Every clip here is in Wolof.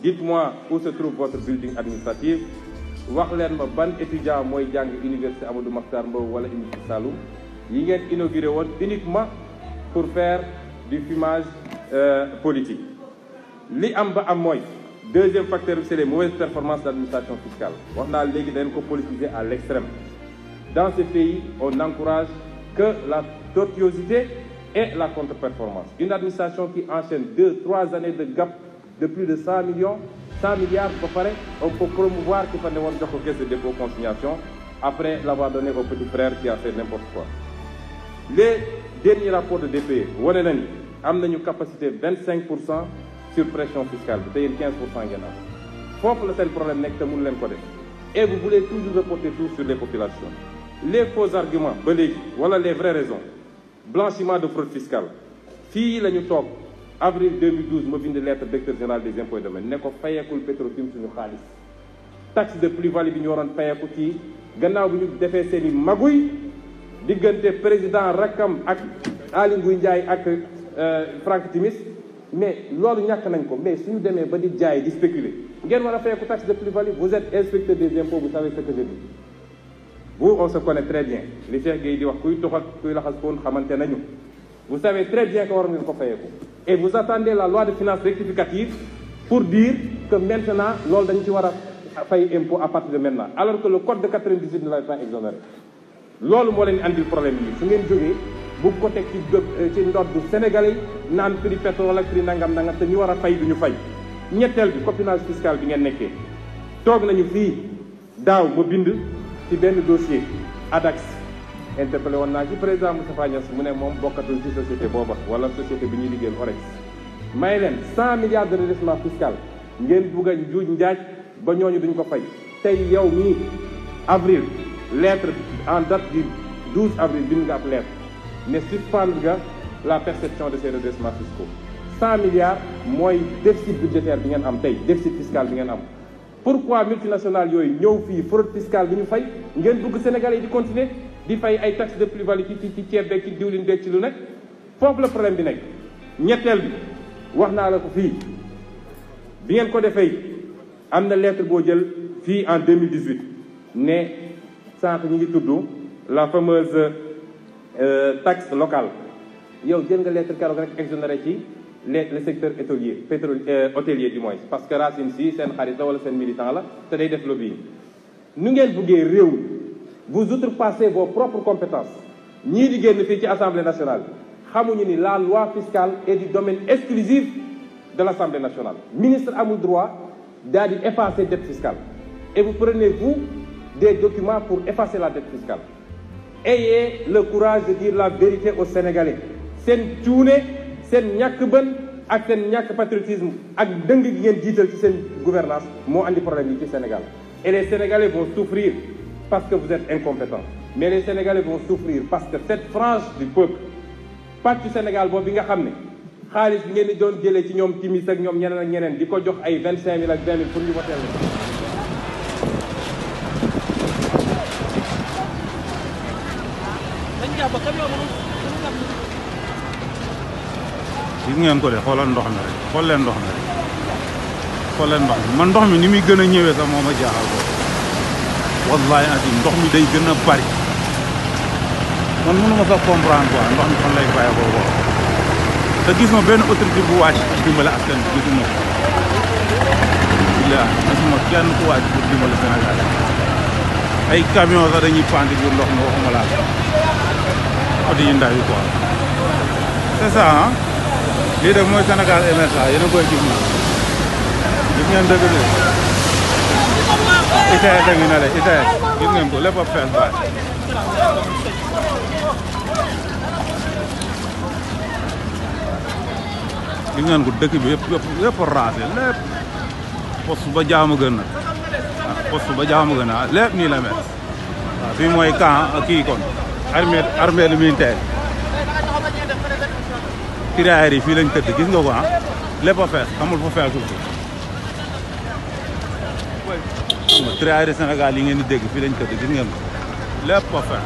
dites-moi où se trouve votre building administratif wax leen ma ban étudiant mooy jàng université Amadou Mahtar Mbow wala université Saloum yi ngeen inauguré woon uniquement pour faire du fumage politique. li am ba am mooy deuxième facteur bi c'est les mauvaises performances de l'administration fiscale wax naa léegi dañ ko politiser à l'extrême. Dans ce pays on n'encourage que la tortuosité et la contre-performance. Une administration qui enchaîne 2-3 années de gap de plus de 100 milliards ba pare on peut promouvoir ki fa ne woon jox ko caisse de dépôt consignation après l'avoir donné au petit frère qui a fait n'importe quoi. Les derniers rapports de DPE wane na ni am nañu capacité 25% sur pression fiscale bi te yéen 15% ngeen am foofu la seen problème nekk te mënu leen ko def et vous voulez toujours reporter tout sur les populations. Les faux arguments ba léegi wala les vraies raisons blanchiment de fraude fiscale fii la ñu toog avril 2012 ma bind lettre directeur général des impôts et domaines ne ko fayeekul Petrotim suñu xaalis taxe de plus-value bi ñu waroon fayeeku ci gannaaw bi ñu defee seen i maguy diggante président rakkam ak Aly Ngouille Ndiaye ak Franck Timis mais loolu ñàkk nañ ko mais suñu demee ba di jaay di spéculer ngeen war a fayeeku taxe de plus-value. Vous êtes inspecteur des impôts, vous savez ce que je dis. Vous, on se connaît très bien. Les Cheikh Gueye di wax kuy toxal kuy laxas koon xamante nañu. Vous savez très bien que war ngeen ko fayeeku et vous attendez la loi de finances rectificative pour dire que maintenant loolu dañu ci war a fay impôt à partir de maintenant alors que le code de 98 ne l'avait pas exonéré. loolu moo leen andil problème yi su ngeen jógee bu ko teg ci ndoddu Sénégalais yi naan prix pétrole ak prix nangam te ñu war a fay du ñu fay. ñetteel bi copinage fiscal bi ngeen nekkee toog nañu fii daaw ma bind ci benn dossier ADAX interpellé woon naa ci président Moustapha Niasse mu ne moom bokkatul ci société booba wala société bi ñuy liggéeyal Orex may leen 100 milliards de redressement fiscal ngeen bugg a njuuj njaaj ba ñooñu duñ ko fay. tey yow mii avril lettre en date du 12 avril bind nga ab lettre ne suspendre nga la perception de ces redressements fiscaux. 100 milliards mooy déficit budgétaire bi ngeen am tey déficit fiscal bi ngeen am pourquoi multinationales yooyu ñëw fii fraude fiscale bi ñu fay ngeen bëgg Sénégalais yi di continuer di fay ay taxes de plus-value ci ceeb beeg ci diwlin beeg ci lu nekk foofu la problème bi nekk. ñetteel bi wax naa la ko fii bi ngeen ko defee am na lettre boo jël fii en 2018 ne sànq ñu ngi tudd la fameuse taxe locale yow jël nga lettre keroog rek exonéré ci le secteur hôtelier du moins parce que Racine si seen xarit la wala seen militant la te day def lobbying. nu ngeen buggee réew vous outrepassez vos propres compétences ñii di génn fii ci Assemblée nationale xamuñu ni la loi fiscale est du domaine exclusif de l'Assemblée nationale. Ministre amul droit daal di effacer dette fiscale et vous prenez vous des documents pour effacer la dette fiscale. Ayez le courage de dire la vérité aux Sénégalais seen cuune seen ñàkk bën ak seen ñàkk patriotisme ak dëng gi ngeen jiital ci seen gouvernance moo andi problème yi ci Sénégal. Et les Sénégalais vont souffrir parce que vous êtes incompétents mais les Sénégalais vont souffrir parce que cette frange du peuple pàccu Sénégal boobu bi nga xam ne xaalis bi ngeen di doon jëlee ci ñoom timis ak ñoom ñeneen ak ñeneen di ko jox ay 25 000 ak 20 000 pour ñu voter gis ngeen ko de xoolal ndox mi rek xool leen ndox mi rek xool leen ndox mi man ndox mi ni muy gën a ñëwee sax moo ma jaaxal ko wallahi asim ndox mi day gën a bari man mënu ma sax comprendre quoi ndox mi fan lay bàyyi ko boo te gis ma benn autorité bu wàcc pour dimbale askan bi gisuma ko billahi gisuma kenn ku wàcc pour dimbale Sénégal ay camion sax dañuy pandi biir ndox mi waxuma laa oto yi ndaw yi quoi c'est ça ah lii de mooy Sénégal émergent yéen a koy gis na gis ngeen dëgg de ICS a ngi na le ICS gis ngeen ko lépp a fees baay gis ngeen ko dëkk bi yëpp raase lépp poste ba jaamu gën nag waaw poste ba jaamu gën a lépp nii la mel waaw fii mooy camp kii kon armée militaire tirailleurs yi fii lañ tëdd gis nga ko ah lépp a fees xamul fa feesul ko xam nga tirailleurs Sénégal yi ngeen di dégg fii lañ tëdd gis ngeen ko lépp a fees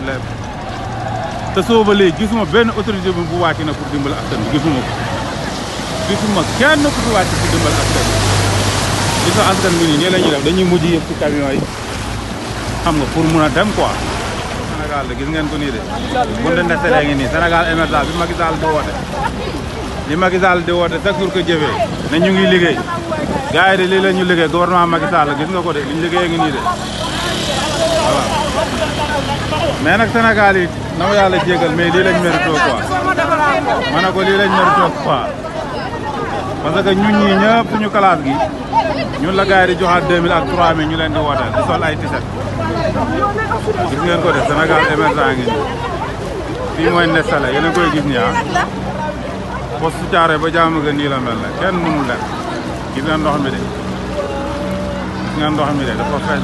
lépp te soo ba léegi gisuma benn autorité bu wàcc na pour dimbali askan bi gisuma ko gisuma kenn ku fi wàcc ci dimbal askan bi li sa askan bi nii nii la ñuy def dañuy mujj yëpp ci camion yi xam nga pour mun a dem quoi. Sénégal de gis ngeen ko nii de bu ñu desee ngi nii Sénégal émergent bi Macky Sall di woote li Macky Sall di woote chaque jour que jëfee ne ñu ngi liggéey gars yi de lii la ñu liggéey gouvernement Macky Sall gis nga ko de li ñu liggéey ngi nii de voilà mais nag Sénégal yi na ma yàlla jégal mais lii lañ mérito quoi ma ne ko lii lañ mérito quoi parce que ñun ñii ñëpp suñu classe gi ñun la gars yi di joxaat 2000 ak 3000 ñu leen di wooteel di sol ay tiset gis ngeen ko de Sénégal émergent ngi nii fii mooy Ndestale yéen a koy gis nii ah poste Thiaroye ba Diamaguène nii la mel ne kenn mënul dem gis ngeen ndox mi de gis ngeen ndox mi de dafa fees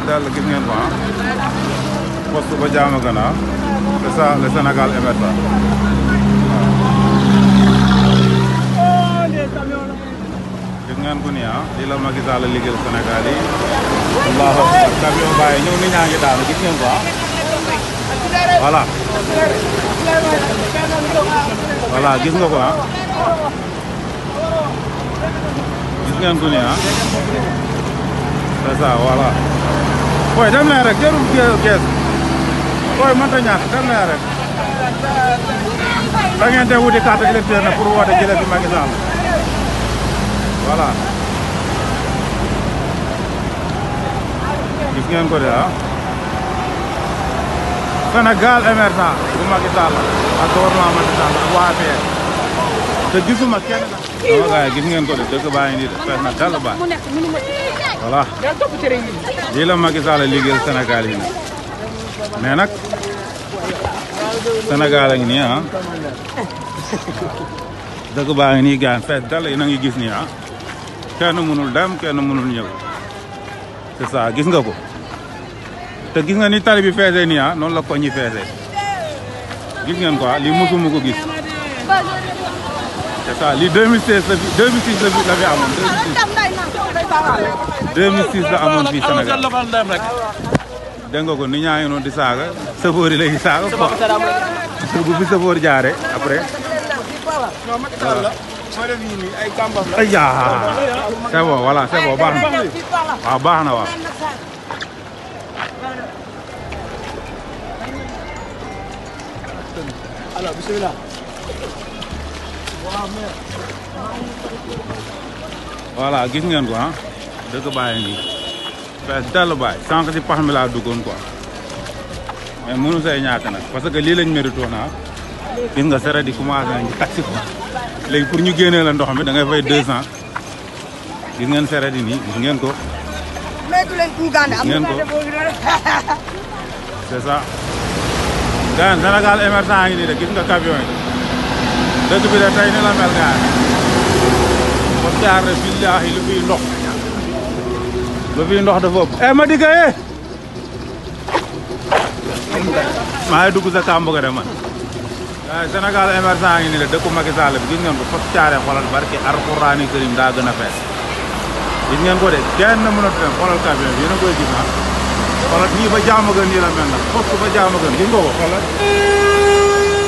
dell gis ngeen ko ah poste ba Diamaguène ah c'est ça le Sénégal émergent gis ngeen ko nii ah lii la Macky Sall la liggéeyal Sénégal yi allahu akbar camion bàyyi ñëw nit ñaa ngi daanu gis ngeen ko ah voilà voilà gis nga ko ah gis ngeen ko nii ah c'est ça voilà booy dem leen rek jarul gees booy mënta ñàkk dem leen rek da ngeen dem wuti carte électeur na pour woote jëlee fi Macky Sall voilà gis ngeen ko de ah Sénégal émergent bu Macky Sall ak gouvernement Macky Sall ak waa APR te gisuma kenn nag. sama gars yi gis ngeen ko de dëkk baa ngi nii de fees na dell baay voilà lii la Macky Sall liggéeyal Sénégal yi nag mais nag Sénégal a ngi nii ah dëkk baa ngi nii gars fees dell yi na ngi gis nii ah kenn mënul dem kenn mënul ñëw c'est ça gis nga ko. te gis nga ni tali bi feesee nii ah noonu la ko ñi feesee gis ngeen quoi lii mosuma ko gis c'est ça lii 2016 la fi 2006 la fi amoon 2006 la amoon fii Sénégal dégg nga ko ni ñaa ngi noonu di saaga sëfoor yi léegi saaga quoi bu fi sëfoor jaaree après ay yaa c'est bon voilà c'est bon baax na waaw baax na waaw alors bismillah voilà gis ngeen ko ah dëkk bàyyi ngi fees dell bàyyi sànq si pax mi laa duggoon quoi mais mënu say ñàkk nag parce que lii lañ mérito naa gis nga seret di commencé nañ taxi ko léegi pour ñu génnee la ndox mi da ngay fay 200 gis ngeen seret yi nii gis ngeen ko gis ngeen ko c'est ça gaan Sénégal émergent ngi nii de gis nga camion yi dëkk bi de tey ni la mel gaan mo jaar ne billahi lu fiy ndox dafa ëpp ma diggaye maa ngi dugg sa kàmb ga de man waaye Sénégal émergent ngi nii de dëkku Macky Sall bi gis ngeen ko fos caare xoolal barki Alxuraani Karim daa gën a fees gis ngeen ko de kenn mënatu dem xoolal camion bi yéen a koy gis ah xoolal nii ba Diamaguène nii la mel nag poste ba Diamaguène gis nga ko xoolal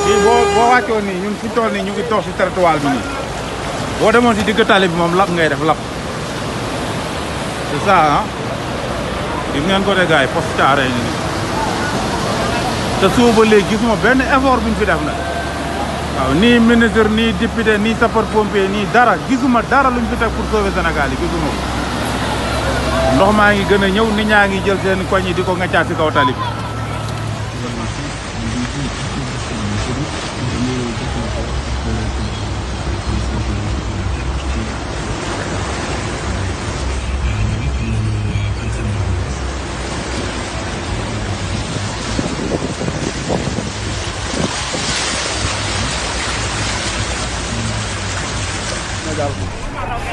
fii boo wàccoon nii ñun fi toll nii ñu ngi dox si trottoir bi nii boo demoon si digg tali bi moom lap ngay def lap c'est ça ah gis ngeen ko de gars yi poste caare yi nii te suba ba léegi gisuma benn effort buñ fi def nag waaw nii ministre nii député nii sapeur pompier nii dara gisuma dara luñ fi teg pour sauver Sénégal yi gisuma ko ndox maa ngi gën a ñëw nit ñaa ngi jël seen koñ yi di ko ngaccaat si kaw tali bi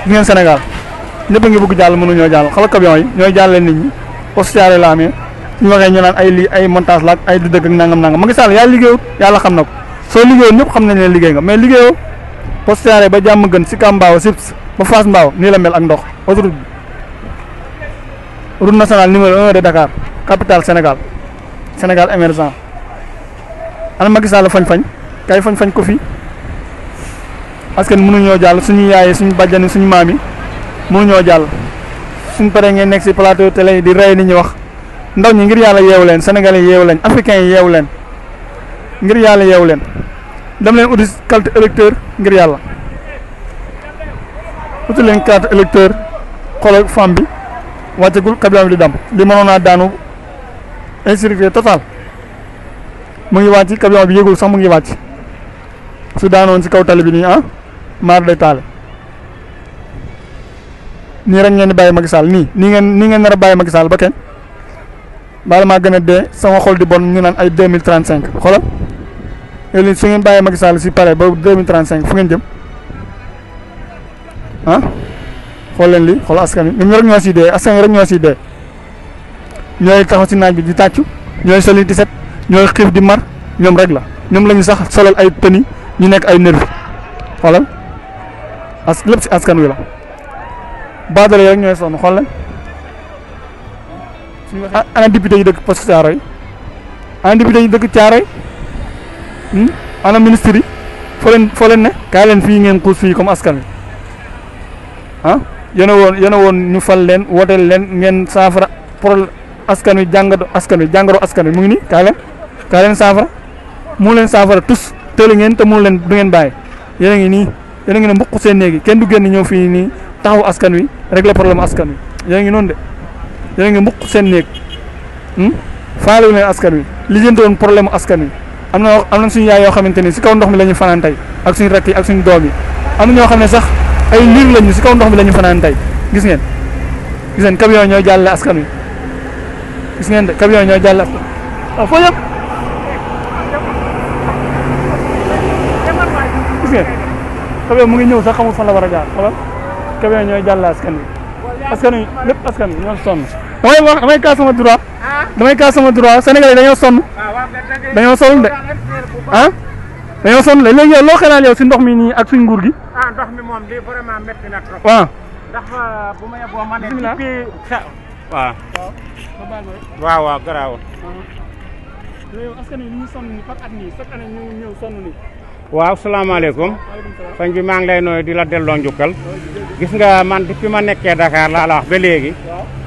ngeen Sénégal ñëpp a ngi bëgg jàll mënuñoo jàll xala camion yi ñooy jàllale nit ñi poste Thiaroye la amee suñu waxee ñu naan ay lii ay montage la ak ay du dëgg ak nangam Macky Sall yaa liggéeyut yàlla xam na ko soo liggéeyoon ñëpp xam nañ ne liggéey nga mais liggéeyoo poste Thiaroye ba Diamaguène Sicap Mbao Sips ba Fass Mbao nii la mel ak ndox autoroute bi route nationale numéro 1 de Dakar capitale Sénégal émergent ana Macky Sall fañ-fañ kay fañ-fañ ko fii askan mënuñoo jàll suñu yaay suñu bàjjan suñu maam yi mënuñoo jàll suñ paree ngeen nekk si plateau télé di rey nit ñi wax ndaw ñi ngir yàlla yeewu leen sénégalais yeewu leen africains yi yeewu leen ngir yàlla yeewu leen dem leen uti carte électeur ngir yàlla uti leen carte électeur xoolal femme bi wàccegul camion bi di dam li mënoon naa daanu insécurité totale mu ngi wàcc camion bi yëgul sax mu ngi wàcc su daanoon si kaw tali bi nii maar day taale nii rek ngeen di bàyyi Macky Sall nii ngeen nar a bàyyi Macky Sall ba kañ bala maa gën a dee sama xol di bon ñu naan ay 2035 xoolal léegi su ngeen bàyyi Macky Sall si pare ba 2035 fu ngeen jëm xool leen li xool askan wi ñoom rek ñoo siy dee askan wi rek ñoo siy dee ñooy taxaw si naaj bi di tàccu ñooy soli di set ñooy xiif di mar ñoom rek la ñoom la ñu sax solal ay tenue ñu nekk ay nervi xoolal lépp si askan wi la baadale yi rek ñooy sonn xool leen ana député yi dëkk poste Thiaroye ana député yi dëkk Thiaroye ana ministre yi foo leen ne kaay leen fii ngeen xuus fii comme askan wi yéen a woon ñu fal leen wooteel leen ngeen saafara problème askan wi jàngoro askan wi mu ngi nii kaay leen saafara mu leen saafara tous tële ngeen te mu leen du ngeen bàyyi yéen a ngi nii yéen a ngi ne mbuq seen néegi kenn du génn ñëw fii nii taxaw askan wi régler problème askan wi yéen a ngi noonu de yéen a ngi mbuq seen néeg faalewu leen askan wi lijjanti woon problème askan wi am na suñu yaay yoo xamante ni si kaw ndox mi la ñu fanaan tey ak suñu rakk yi ak suñu doom yi am na ñoo xam ne sax ay liir lañu si kaw ndox mi la ñu fanaan tey gis ngeen camion ñooy jàllale askan wi gis ngeen de camion ñooy jàllale askan wi foo yëpp gis ngeen camion mu ngi ñëw sax xamul fan la war a jaar xoolal camion ñooy jàllale askan wi lépp askan wi ñoo sonn damay kaas sama droit Sénégal yi dañoo sonn de dañoo sonn de léegi yow loo xalaat yow si ndox mi nii ak suñ nguur gi ndox mi moom lii vraiment métti na trop ndax bu ma yeboo ma ne waaw garaawul askan wi ñu sonn ni par at nii chaque année ñu ñëw sonn ni waaw salaamaaleykum sëñ bi maa ngi lay nooyu di la delloo njukkal gis nga man depuis ma nekkee Dakar laa la wax ba léegi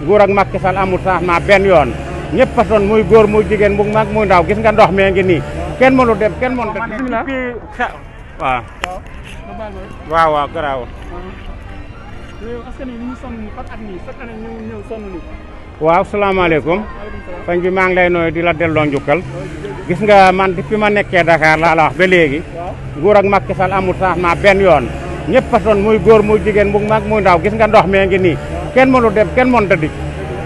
nguur ak Macky Sall amul changement benn yoon ñëpp a sonn muy góor muy jigéen mu mag muy ndaw gis nga ndox mee ngi nii kenn mënu dem kenn mënu dem waaw garaawul askan wi ñu sonn ni par at nii chaque année ñu ñëw sonn ni waaw salaamaaleykum sëñ bi maa ngi lay nooyu di la delloo njukkal gis nga man depuis ma nekkee Dakar laa la wax ba léegi nguur ak Macky Sall amul changement benn yoon ñëpp a sonn muy góor muy jigéen mu mag muy ndaw gis nga ndox mee ngi nii kenn mënu dem kenn mënu dëddi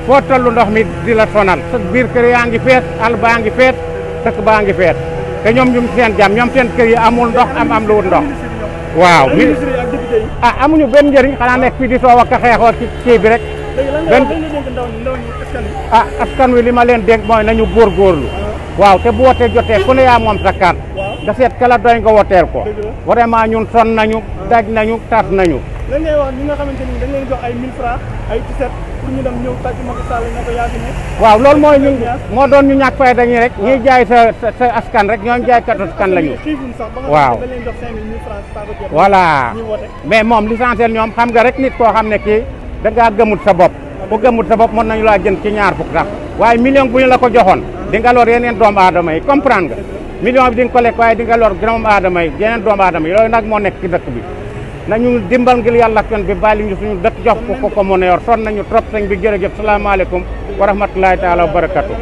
foo tollu ndox mi di la sonal sa biir kër yaa ngi feet àll baa ngi feet dëkk baa ngi feet te ñoom ñu seen jàmm ñoom seen kër yi amul ndox am lu wut ndox waaw amuñu benn njëriñ xanaa nekk fii di soow ak xeexoo ci kii bi rek askan wi li ma leen dégg mooy nañu góorgóorlu waaw te bu wootee jotee ku ne yaa moom sa carte nga seet kala doy nga woteel ko vraiment ñun sonn nañu daj nañu tas nañu lan ngay wax ñi nga xamante ni dañ leen jox ay 1000 francs ay t-shirt pour ñu dem ñëw tàcc Macky Sall ne ko yaa fi nekk waaw loolu mooy ñun moo doon ñu ñàkk fay dañuy rek ñuy jaay sa askan rek ñooñu jaay kat askan lañu waaw voilà mais moom l'essentiel ñoom xam nga rek nit koo xam ne kii da ngaa gëmut sa bopp ku gëmut sa bopp mën nañu laa jënd ci ñaar fukk sax waaye million bu ñu la ko joxoon di nga lor yeneen doomu aadama yi comprendre nga million bi di nga ko lekk waaye di nga lor doomu aadama yi yeneen doomu aadama yi loolu nag moo nekk ci dëkk bi nañu dimbal ngir yàlla kon bi bàyyi ñu suñu dëkk jox ko ko mën a yor son nañu trop sëñ bi jërëjëf salaamaaleykum wa rahmatulahi taala wa barakatu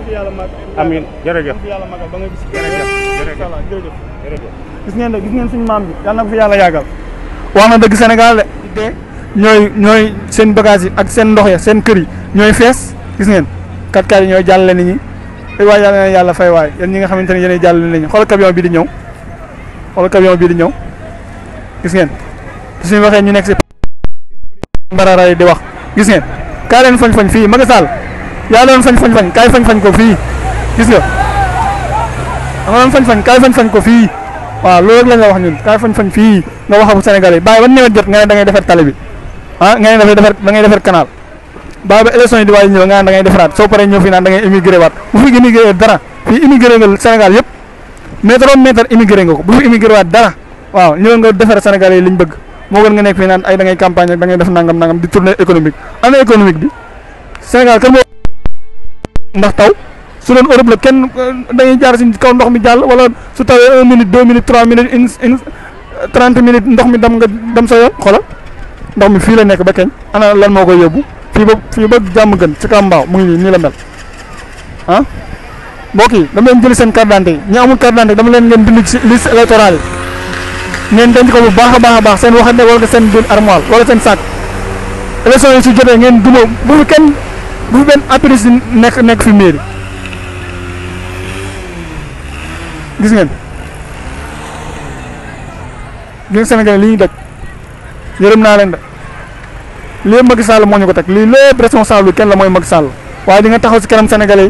amin jërëjëf gis ngeen suñu maam bi yàlla na ko fi yàlla yàggal wax na dëgg Sénégal de ñooy seen bagage yi ak seen ndox ya seen kër yi ñooy fees gis ngeen kat yi ñooy jàllale nit ñi waaye yàlla na yàlla fay waay yéen ñi nga xamante ne yéenay jàllale nit ñi xoolal camion bii di ñëw gis ngeen suñu waxee ñu nekk si mbarara yi di wax gis ngeen kaay leen fañ fii Macky Sall yaa doon fañ kaay fañ ko fii gis nga dama doon fañ kaay fañ ko fii waaw loolu rek lañ la wax ñun kaay fañ fii nga wax ak Sénégal yi bàyyi ba nawet jot nga ne da ngay defar tali bi nga ne da ngay defar canal bàyyi ba élection yi di waay ñëw nga naan da ngay defaraat soo paree ñëw fii naan da ngay immigré waat bu fi immigré dara fii immigré nga Sénégal yëpp mètre immigré nga ko bu fi immigré waat dara waaw ñëw nga defar Sénégalais yi liñ bëgg moo gën nga nekk fii naan ay da ngay campagne ak da ngay def nangam di tournée économique ana économique bi Sénégal kan moo ndax taw su doon Europe la kenn dañuy jaar si kaw ndox mi jàll wala su tawee 1 minute 2 minutes 3 minutes une 30 minutes ndox mi dem sa yoon xoolal ndox mi fii la nekk ba keñ ana lan moo koy yóbbu fii ba jàmm gën ci Kambaaw mu ngi nii la mel ah mbokk yi dama leen jëli seen carte d'identité yi ñi amul carte d'identité dama leen ngeen bind ci liste électorale yi ngeen denc ko bu baax a baax seen waxande wala seen biir armoire wala seen sac élection yi su jotee ngeen duma bu fi benn appareil nekk fi mairie gis ngeen Sénégal li ñuy daj yërëm naa leen de lii Macky Sall moo ñu ko teg lii lépp responsable bi kenn la mooy Macky Sall waaye di nga taxaw si kanam Sénégalais yi